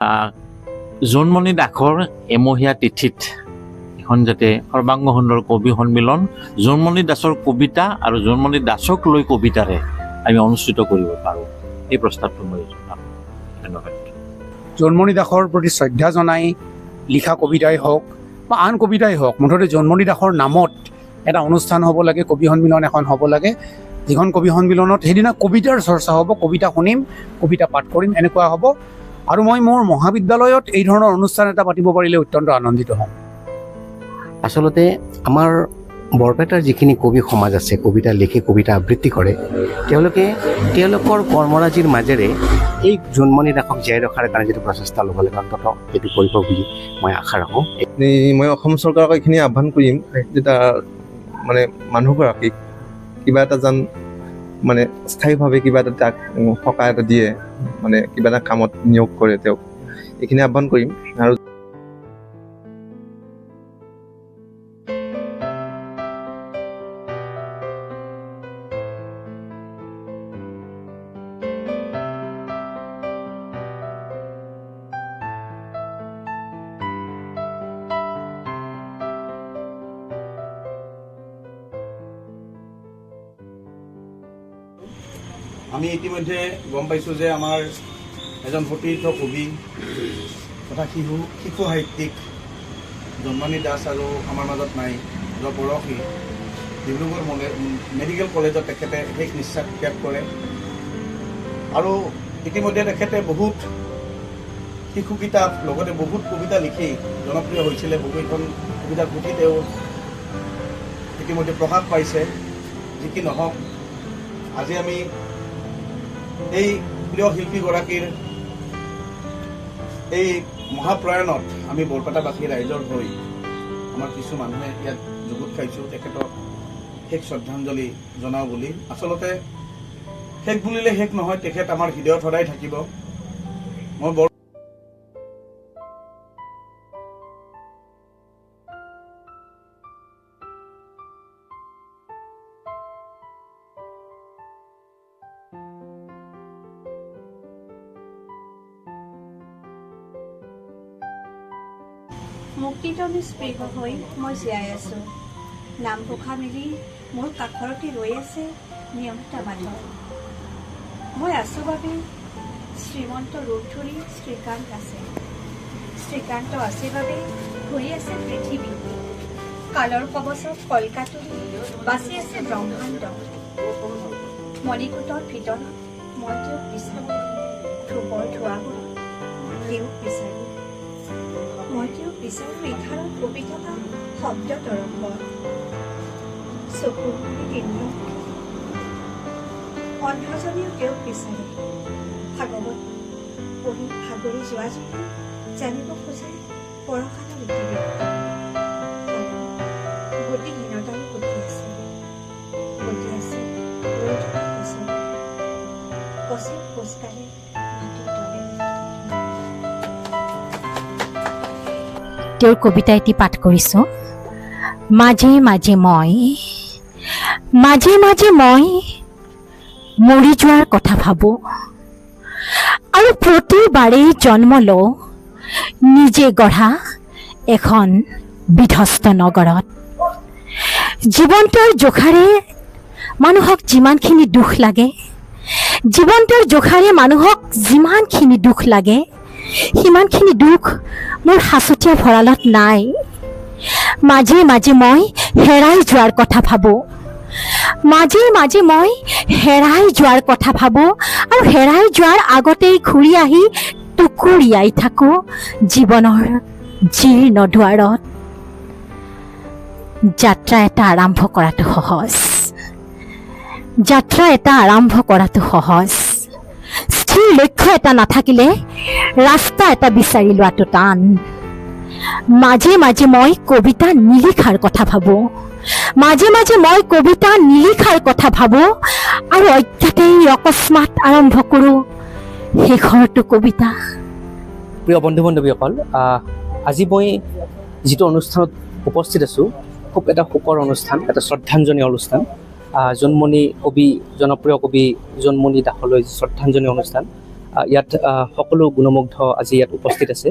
জোনমণি দাসৰ এমহীয়া তিথিত এখন যাতে সৰ্বাংগ সুন্দৰ কবি সন্মিলন জোনমণি দাসৰ কবিতা আৰু জোনমণি দাসক লৈ কবিতাৰে আমি অনুষ্ঠিত কৰিব পাৰোঁ, এই প্ৰস্তাৱটো মই জনাম। ধন্যবাদ। জোনমণি দাসৰ প্ৰতি শ্ৰদ্ধা জনাই লিখা কবিতাই হওক বা আন কবিতাই হওক, মুঠতে জোনমণি দাসৰ নামত এটা অনুষ্ঠান হ'ব লাগে, কবি সন্মিলন এখন হ'ব লাগে, যিখন কবি সন্মিলনত সেইদিনা কবিতাৰ চৰ্চা হ'ব, কবিতা শুনিম, কবিতা পাঠ কৰিম, এনেকুৱা হ'ব। আৰু মই মোৰ মহাবিদ্যালয়ত এই ধৰণৰ অনুষ্ঠান এটা পাতিব পাৰিলে অত্যন্ত আনন্দিত হ'ম। আচলতে আমাৰ বৰপেটাৰ যিখিনি কবি সমাজ আছে, কবিতা লিখি কবিতা আবৃত্তি কৰে, তেওঁলোকৰ কৰ্মৰাজিৰ মাজেৰে এই জোনমণি দাসক জীয়াই ৰখাৰ কাৰণে যিটো প্ৰচেষ্টা ল'ব লাগে, অন্ততঃ সেইটো কৰিব বুলি মই আশা ৰাখোঁ। মই অসম চৰকাৰক এইখিনি আহ্বান কৰিম যে মানে মানুহগৰাকীক কিবা এটা যেন মানে স্থায়ীভাৱে কিবা এটা তাক সকাহ এটা দিয়ে, মানে কিবা এটা কামত নিয়োগ কৰে তেওঁক, এইখিনি আহ্বান কৰিম। আৰু আমি ইতিমধ্যে গম পাইছোঁ যে আমাৰ এজন সতীৰ্থ কবি তথা শিশু সাহিত্যিক জোনমণি দাস আৰু আমাৰ মাজত নাই। যোৱা পৰহি ডিব্ৰুগড় মেডিকেল কলেজত তেখেতে শেষ নিশ্বাস ত্যাগ কৰে আৰু ইতিমধ্যে তেখেতে বহুত শিশু কিতাপ লগতে বহুত কবিতা লিখি জনপ্ৰিয় হৈছিলে। বহুকেইখন কবিতাৰ পুথি তেওঁ ইতিমধ্যে প্ৰকাশ পাইছে। যি কি নহওক, আজি আমি এই প্ৰিয় শিল্পীগৰাকীৰ এই মহাপ্ৰয়াণত আমি বৰপেটাবাসী ৰাইজৰ হৈ আমাৰ কিছু মানুহে ইয়াত যুগুত খাইছোঁ তেখেতক শেষ শ্ৰদ্ধাঞ্জলি জনাওঁ বুলি। আচলতে শেষ বুলিলে শেষ নহয়, তেখেত আমাৰ হৃদয়ত সদায় থাকিব। মই মুক্তিত নিস্পৃহ হৈ মই জীয়াই আছোঁ। নাম পোখা মেলি মোৰ কাষৰতে ৰৈ আছে নিয়মিতা মাধৱ। মই আছোঁ বাবে শ্ৰীমন্ত ৰূপ ধৰি শ্ৰীকান্ত আছে। শ্ৰীকান্ত আছে বাবে ঘূৰি আছে পৃথিৱী। কালৰ কবচত কলকাতুৰি বাচি আছে ব্ৰহ্মাণ্ড। মণিকূটৰ ভিতৰত মই তেওঁক বিচাৰোঁ, ধূপৰ ধোঁৱা কৰি তেওঁক বিচাৰোঁ। মই তেওঁক বিচাৰোঁ ইথাৰত কবি থকা শব্দ তৰংগ, চকুৰ কেন্দ্ৰ। অন্ধজনেও তেওঁক বিচাৰে। ভাগৱত পঢ়ি ভাগৰি যোৱা জনে জানিব খোজে পৰশালা ইতিবৃত্ত। গতিহীনতাৰো গতি আছে, গতি আছে ৰৈ থকা খোজত। কচে খোজকাঢ়ে মাটিৰ তলে। তেওঁৰ কবিতা এটি পাঠ কৰিছোঁ। মাজে মাজে মই মৰি যোৱাৰ কথা ভাবোঁ আৰু প্ৰতিবাৰেই জন্ম লওঁ নিজে গঢ়া এখন বিধ্বস্ত নগৰত। জীৱন্তৰ জোখাৰে মানুহক যিমানখিনি দুখ লাগে, জীৱন্তৰ জোখাৰে মানুহক যিমানখিনি দুখ লাগে, সিমানখিনি দুখ মোৰ সাঁচতীয়া ভঁৰালত নাই। মাজে মাজে মই হেৰাই যোৱাৰ কথা ভাবোঁ, মাজে মাজে মই হেৰাই যোৱাৰ কথা ভাবোঁ আৰু হেৰাই যোৱাৰ আগতেই ঘূৰি আহি টুকুৰিয়াই থাকোঁ জীৱনৰ জীৰ্ণ দুৱাৰত। যাত্ৰা এটা আৰম্ভ কৰাটো সহজ, যাত্ৰা এটা আৰম্ভ কৰাটো সহজ। স্থিৰ লক্ষ্য এটা নাথাকিলে ৰাস্তা এটা বিচাৰি লোৱাটো টান। মাজে মাজে মই কবিতা নিলিখাৰ কথা ভাবোঁ, মাজে মাজে মই কবিতা নিলিখাৰ কথা ভাবোঁ আৰু অজ্ঞাতেই অকস্মাত আৰম্ভ কৰোঁ শেষৰটো কবিতা। প্ৰিয় বন্ধু বান্ধৱীসকল, আজি মই যিটো অনুষ্ঠানত উপস্থিত আছোঁ, খুব এটা সুকৰ অনুষ্ঠান, এটা শ্ৰদ্ধাঞ্জলি অনুষ্ঠান। জোনমণি কবি, জনপ্ৰিয় কবি জোনমণি দাসলৈ শ্ৰদ্ধাঞ্জলি অনুষ্ঠান। ইয়াত সকলো গুণমুগ্ধ আজি ইয়াত উপস্থিত আছে।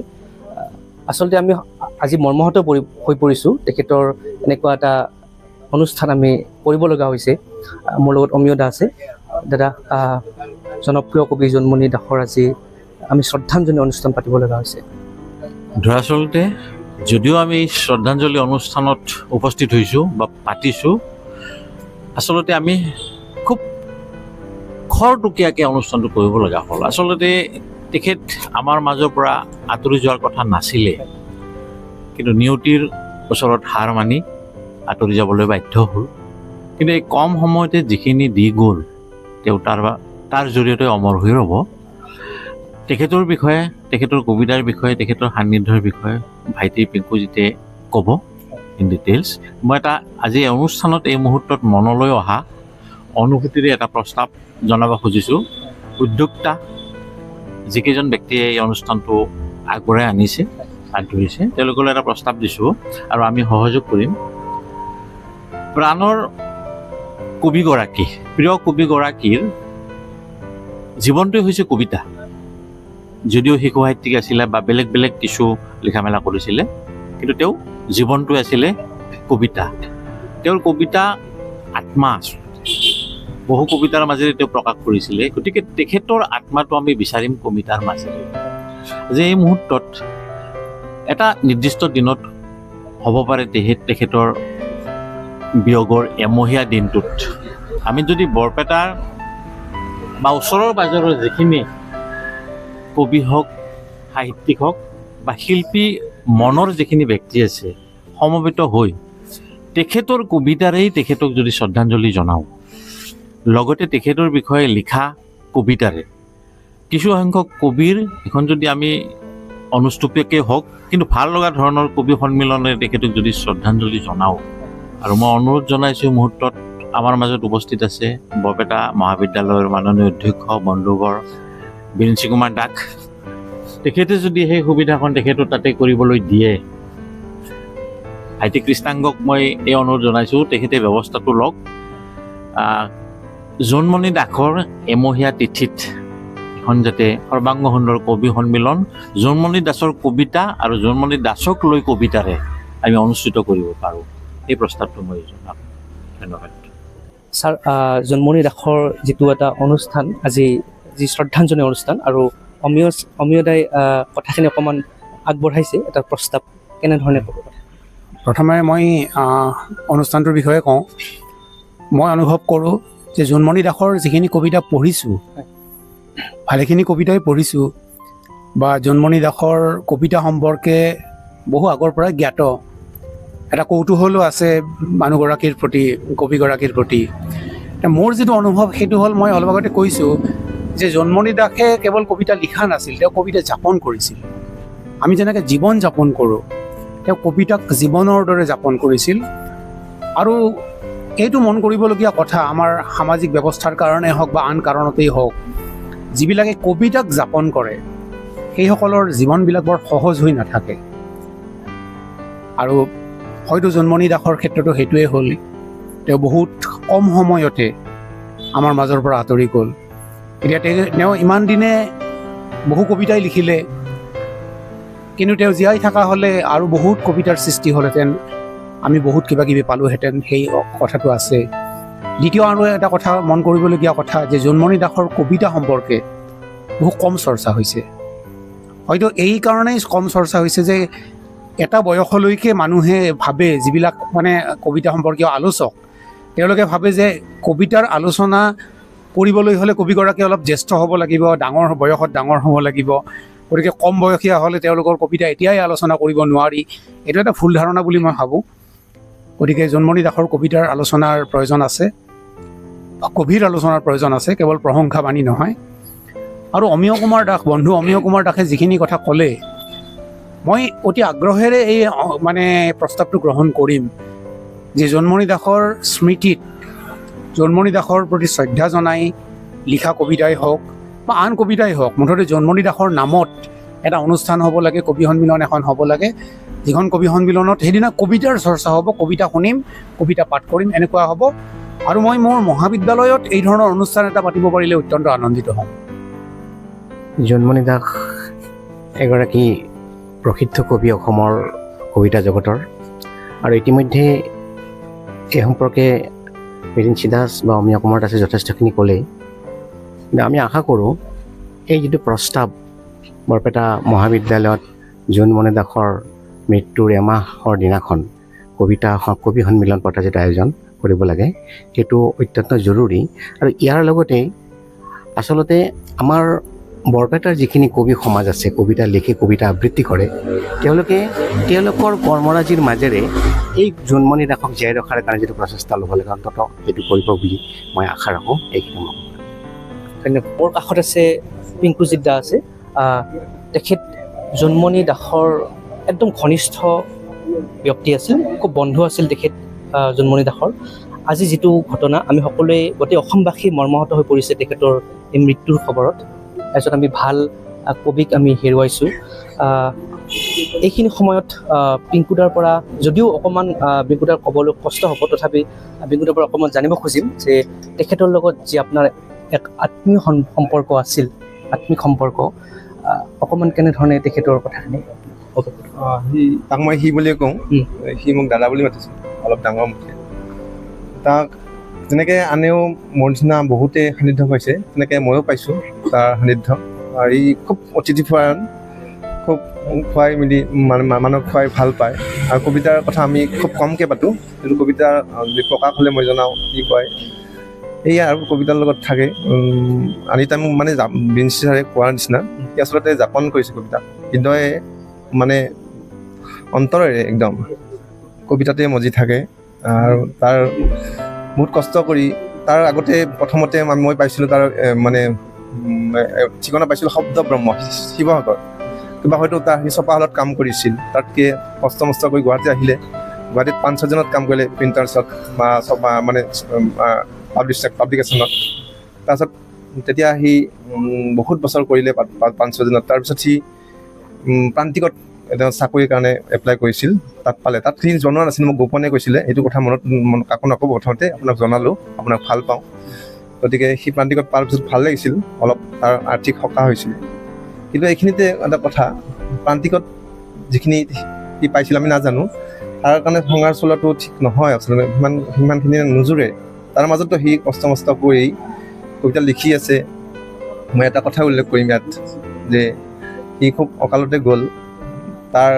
আচলতে আমি আজি মৰ্মাহত হৈ পৰিছোঁ, তেখেতৰ এনেকুৱা এটা অনুষ্ঠান আমি কৰিব লগা হৈছে। মোৰ লগত অমিয় দা আছে। দাদা, জনপ্ৰিয় কবি জোনমণি দাসৰ আজি আমি শ্ৰদ্ধাঞ্জলি অনুষ্ঠান পাতিব লগা হৈছে। দৰাচলতে যদিও আমি এই শ্ৰদ্ধাঞ্জলি অনুষ্ঠানত উপস্থিত হৈছোঁ বা পাতিছোঁ, আচলতে আমি খুব খৰতকীয়াকৈ অনুষ্ঠানটো কৰিব লগা হ'ল। আচলতে তেখেত আমাৰ মাজৰ পৰা আঁতৰি যোৱাৰ কথা নাছিলে, কিন্তু নিয়তিৰ ওচৰত হাৰ মানি আঁতৰি যাবলৈ বাধ্য হ'ল। কিন্তু এই কম সময়তে যিখিনি দি গ'ল, তেওঁ তাৰ জৰিয়তে অমৰ হৈ ৰ'ব। তেখেতৰ বিষয়ে, তেখেতৰ কবিতাৰ বিষয়ে, তেখেতৰ সান্নিধ্যৰ বিষয়ে ভাইটি পিংকুজিতে ক'ব ইন ডিটেইলছ। মই এটা আজি অনুষ্ঠানত এই মুহূৰ্তত মনলৈ অহা অনুভূতিৰে এটা প্ৰস্তাৱ জনাব খুজিছোঁ। উদ্যোক্তা যিকেইজন ব্যক্তিয়ে এই অনুষ্ঠানটো আগবঢ়াই আনিছে, আগধৰিছে, তেওঁলোকলৈ এটা প্ৰস্তাৱ দিছোঁ আৰু আমি সহযোগ কৰিম। প্ৰাণৰ কবিগৰাকী, প্ৰিয় কবিগৰাকীৰ জীৱনটোৱে হৈছে কবিতা। যদিও শিশু সাহিত্যিক আছিলে বা বেলেগ বেলেগ কিছু লিখা মেলা কৰিছিলে, কিন্তু তেওঁ জীৱনটোৱে আছিলে কবিতা। তেওঁৰ কবিতা আত্মা বহু কবিতাৰ মাজেৰে তেওঁ প্ৰকাশ কৰিছিলে। গতিকে তেখেতৰ আত্মাটো আমি বিচাৰিম কবিতাৰ মাজেৰে। যে এই মুহূৰ্তত এটা নিৰ্দিষ্ট দিনত হ'ব পাৰে তেখেতৰ বিয়োগৰ এমহীয়া দিনটোত আমি যদি বৰপেটাৰ বা ওচৰৰ পাজৰৰ যিখিনি কবি হওক, সাহিত্যিক হওক বা শিল্পী মনৰ যিখিনি ব্যক্তি আছে, সমবেত হৈ তেখেতৰ কবিতাৰেই তেখেতক যদি শ্ৰদ্ধাঞ্জলি জনাওঁ, লগতে তেখেতৰ বিষয়ে লিখা কবিতাৰে কিছু সংখ্যক কবিৰ এখন যদি আমি অনুষ্টুপীয়াকৈ হওক কিন্তু ভাল লগা ধৰণৰ কবি সন্মিলনেৰে তেখেতক যদি শ্ৰদ্ধাঞ্জলি জনাওঁ। আৰু মই অনুৰোধ জনাইছোঁ, এই মুহূৰ্তত আমাৰ মাজত উপস্থিত আছে বৰপেটা মহাবিদ্যালয়ৰ মাননীয় অধ্যক্ষ বন্ধুবৰ বিৰিঞ্চি কুমাৰ দাস। তেখেতে যদি সেই সুবিধাখন তেখেতৰ তাতে কৰিবলৈ দিয়ে, ভাইটি কৃষ্ণাংগক মই এই অনুৰোধ জনাইছোঁ, তেখেতে ব্যৱস্থাটো লওক। জোনমণি দাসৰ এমহীয়া তিথিত এখন যাতে সৰ্বাংগ সুন্দৰ কবি সন্মিলন জোনমণি দাসৰ কবিতা আৰু জোনমণি দাসক লৈ কবিতাৰে আমি অনুষ্ঠিত কৰিব পাৰোঁ, এই প্ৰস্তাৱটো মই জনাম। ধন্যবাদ। ছাৰ, জোনমণি দাসৰ যিটো এটা অনুষ্ঠান, আজি যি শ্ৰদ্ধাঞ্জলি অনুষ্ঠান, আৰু অমিয়দাই কথাখিনি অকণমান আগবঢ়াইছে, এটা প্ৰস্তাৱ কেনেধৰণে ক'ব? প্ৰথমে মই অনুষ্ঠানটোৰ বিষয়ে কওঁ। মই অনুভৱ কৰোঁ যে জোনমণি দাসৰ যিখিনি কবিতা পঢ়িছোঁ, ভালেখিনি কবিতাই পঢ়িছোঁ বা জোনমণি দাসৰ কবিতা সম্পৰ্কে বহু আগৰ পৰাই জ্ঞাত। এটা কৌতূহলো আছে মানুহগৰাকীৰ প্ৰতি, কবিগৰাকীৰ প্ৰতি। মোৰ যিটো অনুভৱ সেইটো হ'ল, মই অলপ আগতে কৈছোঁ যে জোনমণি দাসে কেৱল কবিতা লিখা নাছিল, তেওঁ কবিতা যাপন কৰিছিল। আমি যেনেকৈ জীৱন যাপন কৰোঁ, তেওঁ কবিতাক জীৱনৰ দৰে যাপন কৰিছিল। আৰু এইটো মন কৰিবলগীয়া কথা, আমাৰ সামাজিক ব্যৱস্থাৰ কাৰণে হওক বা আন কাৰণতেই হওক, যিবিলাকে কবিতাক যাপন কৰে সেইসকলৰ জীৱনবিলাক বৰ সহজ হৈ নাথাকে। আৰু হয়তো জোনমণি দাসৰ ক্ষেত্ৰতো সেইটোৱে হ'ল, তেওঁ বহুত কম সময়তে আমাৰ মাজৰ পৰা আঁতৰি গ'ল। এতিয়া তেওঁ ইমান দিনে বহু কবিতাই লিখিলে, কিন্তু তেওঁ জীয়াই থকা হ'লে আৰু বহুত কবিতাৰ সৃষ্টি হ'লহেঁতেন, আমি বহুত কিবা কিবি পালোহেঁতেন, সেই কথাটো আছে। দ্বিতীয় আৰু এটা কথা মন কৰিবলগীয়া কথা যে জোনমণি দাসৰ কবিতা সম্পৰ্কে বহু কম চৰ্চা হৈছে। হয়তো এই কাৰণেই কম চৰ্চা হৈছে যে এটা বয়সলৈকে মানুহে ভাবে, যিবিলাক মানে কবিতা সম্পৰ্কীয় আলোচক, তেওঁলোকে ভাবে যে কবিতাৰ আলোচনা কৰিবলৈ হ'লে কবিগৰাকী অলপ জ্যেষ্ঠ হ'ব লাগিব, বয়সত ডাঙৰ হ'ব লাগিব। গতিকে কম বয়সীয়া হ'লে তেওঁলোকৰ কবিতা এতিয়াই আলোচনা কৰিব নোৱাৰি। এইটো এটা ভুল ধাৰণা বুলি মই ভাবোঁ। গতিকে জোনমণি দাসৰ কবিতাৰ আলোচনাৰ প্ৰয়োজন আছে, গভীৰ আলোচনাৰ প্ৰয়োজন আছে, কেৱল প্ৰশংসা বাণী নহয়। আৰু অমিয় কুমাৰ দাস, বন্ধু অমিয় কুমাৰ দাসে যিখিনি কথা ক'লে, মই অতি আগ্ৰহেৰে এই মানে প্ৰস্তাৱটো গ্ৰহণ কৰিম যে জোনমণি দাসৰ স্মৃতিত, জোনমণি দাসৰ প্ৰতি শ্ৰদ্ধা জনাই লিখা কবিতাই হওক বা আন কবিতাই হওক, মুঠতে জোনমণি দাসৰ নামত এটা অনুষ্ঠান হ'ব লাগে, কবি সন্মিলন এখন হ'ব লাগে, যিখন কবি সন্মিলনত সেইদিনা কবিতাৰ চৰ্চা হ'ব, কবিতা শুনিম, কবিতা পাঠ কৰিম, এনেকুৱা হ'ব। আৰু মই মোৰ মহাবিদ্যালয়ত এই ধৰণৰ অনুষ্ঠান এটা পাতিব পাৰিলে অত্যন্ত আনন্দিত হ'ম। জোনমণি দাস এগৰাকী প্ৰসিদ্ধ কবি অসমৰ কবিতা জগতৰ, আৰু ইতিমধ্যে এই সম্পৰ্কে প্ৰিন্সি দাস বা অমীয়া কুমাৰ দাসে যথেষ্টখিনি ক'লেই। কিন্তু আমি আশা কৰোঁ এই যিটো প্ৰস্তাৱ বৰপেটা মহাবিদ্যালয়ত জোনমণি দাসৰ মৃত্যুৰ এমাহৰ দিনাখন কবি সন্মিলন পতাৰ যিটো আয়োজন কৰিব লাগে, সেইটো অত্যন্ত জৰুৰী। আৰু ইয়াৰ লগতে আচলতে আমাৰ বৰপেটাৰ যিখিনি কবি সমাজ আছে, কবিতা লিখি কবিতা আবৃত্তি কৰে, তেওঁলোকৰ কৰ্মৰাজিৰ মাজেৰে এই জোনমণি দাসক জীয়াই ৰখাৰ কাৰণে যিটো প্ৰচেষ্টা ল'ব লাগে, অন্ততঃ সেইটো কৰিব বুলি মই আশা ৰাখোঁ। এইখিনি মই ধন্যবাদ। মোৰ কাষত আছে পিংকুজিৎ দা আছে। তেখেত জোনমণি দাসৰ একদম ঘনিষ্ঠ ব্যক্তি আছিল, খুব বন্ধু আছিল তেখেত জোনমণি দাসৰ। আজি যিটো ঘটনা, আমি সকলোৱে গোটেই অসমবাসী মৰ্মাহত হৈ পৰিছে তেখেতৰ এই মৃত্যুৰ খবৰত। এজন আমি ভাল কবিক আমি হেৰুৱাইছোঁ। এইখিনি সময়ত পিংকুদাৰ পৰা যদিও অকণমান পিংকুদাৰ ক'বলৈ কষ্ট হ'ব, তথাপি পিংকুদাৰ পৰা অকণমান জানিব খুজিম যে তেখেতৰ লগত যি আপোনাৰ এক আত্মীয় সম্পৰ্ক আছিল, আত্মিক সম্পৰ্ক, অকণমান কেনেধৰণে তেখেতৰ কথাখিনি তাক মই সি বুলিয়ে কওঁ। সি মোক দাদা বুলি মাতিছিল, অলপ ডাঙৰ মুখে। তাক যেনেকৈ আনেও মোৰ নিচিনা বহুতে সান্নিধ্য পাইছে, তেনেকৈ ময়ো পাইছোঁ তাৰ সান্নিধ্য। আৰু ই খুব অতিথিপৰায়ণ, খুব খুৱাই মেলি মানুহক খুৱাই ভাল পায়। আৰু কবিতাৰ কথা আমি খুব কমকৈ পাতোঁ, কিন্তু কবিতাৰ প্ৰকাশ হ'লে মই জনাওঁ কি কয়। সেয়া আৰু কবিতাৰ লগত থাকে। আনি তাই মোক মানে প্ৰিন্সি ছাৰে কোৱাৰ নিচিনা, সি আচলতে যাপন কৰিছে কবিতা, হৃদয়ে মানে অন্তৰেৰে একদম কবিতাতে মজি থাকে। আৰু তাৰ বহুত কষ্ট কৰি তাৰ আগতে প্ৰথমতে মই পাইছিলোঁ তাৰ মানে ঠিকনা পাইছিলোঁ শব্দ ব্ৰহ্ম, শিৱসাগৰ। কিবা হয়তো সি ছপা হলত কাম কৰিছিল, তাতকৈ কষ্ট মষ্ট কৰি গুৱাহাটী আহিলে। গুৱাহাটীত 5-6জনত কাম কৰিলে, প্ৰিণ্টাৰ্ছত বা ছপা মানে পাব্লিকেশ্যনত। তাৰপিছত তেতিয়া সি বহুত বছৰ কৰিলে 5-6জনত। তাৰপিছত সি প্ৰান্তিকত এটা চাকৰিৰ কাৰণে এপ্লাই কৰিছিল, তাত পালে। তাত সি জনোৱা নাছিল, মোক গোপনে কৈছিলে। এইটো কথা মনত কাকো নক'ব, প্ৰথমতে আপোনাক জনালোঁ, আপোনাক ভাল পাওঁ। গতিকে সি প্ৰান্তিকত পোৱাৰ পিছত ভাল লাগিছিল, অলপ তাৰ আৰ্থিক সকাহ হৈছিল। কিন্তু এইখিনিতে এটা কথা, প্ৰান্তিকত যিখিনি সি পাইছিল আমি নাজানো, তাৰ কাৰণে সংসাৰ চলোৱাটো ঠিক নহয় আচলতে, সিমানখিনি নোজোৰে। তাৰ মাজতো সি কষ্ট মষ্ট কৰি কবিতা লিখি আছে। মই এটা কথা উল্লেখ কৰিম ইয়াত যে সি খুব অকালতে গ'ল। তাৰ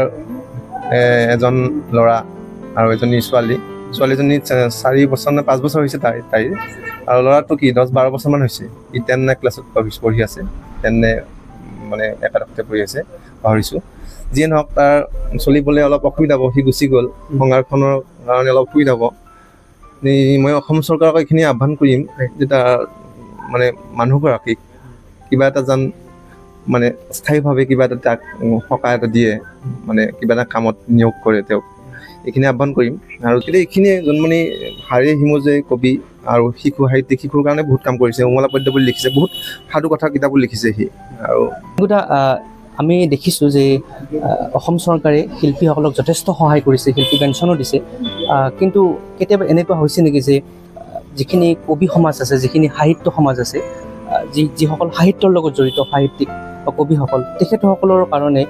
এজন ল'ৰা আৰু এজনী ছোৱালীজনী 4 বছৰ নে 5 বছৰ হৈছে তাইৰ। আৰু ল'ৰাটো কি 10-12 বছৰমান হৈছে। সি 10 ক্লাছত পঢ়ি আছে, 10 মানে একাদশতে পঢ়ি আছে, পাহৰিছোঁ। যিয়ে নহওক, তাৰ চলিবলৈ অলপ অসুবিধা হ'ব, সি গুচি গ'ল। সংসাৰখনৰ কাৰণে অলপ অসুবিধা হ'ব। মই অসম চৰকাৰক এইখিনি আহ্বান কৰিম যে তাৰ মানে মানুহগৰাকীক কিবা এটা যেন মানে স্থায়ীভাৱে কিবা এটা তাক সকাহ এটা দিয়ে, মানে কিবা এটা কামত নিয়োগ কৰে তেওঁক, এইখিনি আহ্বান কৰিম। আৰু কিন্তু এইখিনিয়ে জোনমণি হাড়ে হিমজে কবি আৰু শিশু সাহিত্যিক, শিশুৰ কাৰণে বহুত কাম কৰিছে। উমলা পদ্য বুলি লিখিছে, বহুত সাধু কথা কিতাপো লিখিছে সি। আৰু আমি দেখিছোঁ যে অসম চৰকাৰে শিল্পীসকলক যথেষ্ট সহায় কৰিছে, শিল্পী পেঞ্চনো দিছে। কিন্তু কেতিয়াবা এনেকুৱা হৈছে নেকি যে যিখিনি কবি সমাজ আছে, যিখিনি সাহিত্য সমাজ আছে, যিসকল সাহিত্যৰ লগত জড়িত সাহিত্যিক বা কবিসকল, তেখেতসকলৰ কাৰণে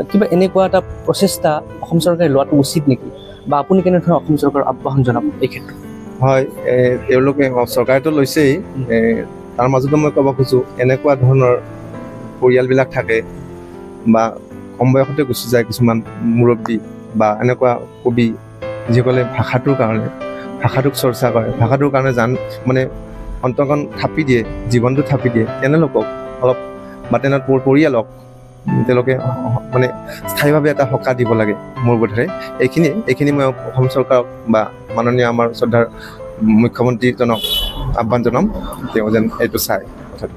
কিবা এনেকুৱা এটা প্ৰচেষ্টা অসম চৰকাৰে লোৱাটো উচিত নেকি? বা আপুনি কেনেধৰণে অসম চৰকাৰৰ আহ্বান জনাব এই ক্ষেত্ৰত? হয়, তেওঁলোকে চৰকাৰেতো লৈছেই। তাৰ মাজতো মই ক'ব খোজোঁ, এনেকুৱা ধৰণৰ পৰিয়ালবিলাক থাকে বা কম বয়সতে গুচি যায় কিছুমান মুৰব্বী বা এনেকুৱা কবি, যিসকলে ভাষাটোৰ কাৰণে, ভাষাটোক চৰ্চা কৰে, ভাষাটোৰ কাৰণে মানে অন্তৰখন থাপি দিয়ে, জীৱনটো থাপি দিয়ে। তেওঁলোকক অলপ বা পৰিয়ালক তেওঁলোকে মানে স্থায়ীভাৱে এটা সকাহ দিব লাগে মোৰ বোধেৰে। এইখিনি মই অসম চৰকাৰক বা মাননীয় আমাৰ শ্ৰদ্ধাৰ মুখ্যমন্ত্ৰীজনক আহ্বান জনাম, তেওঁ যেন এইটো চায় কথাটো।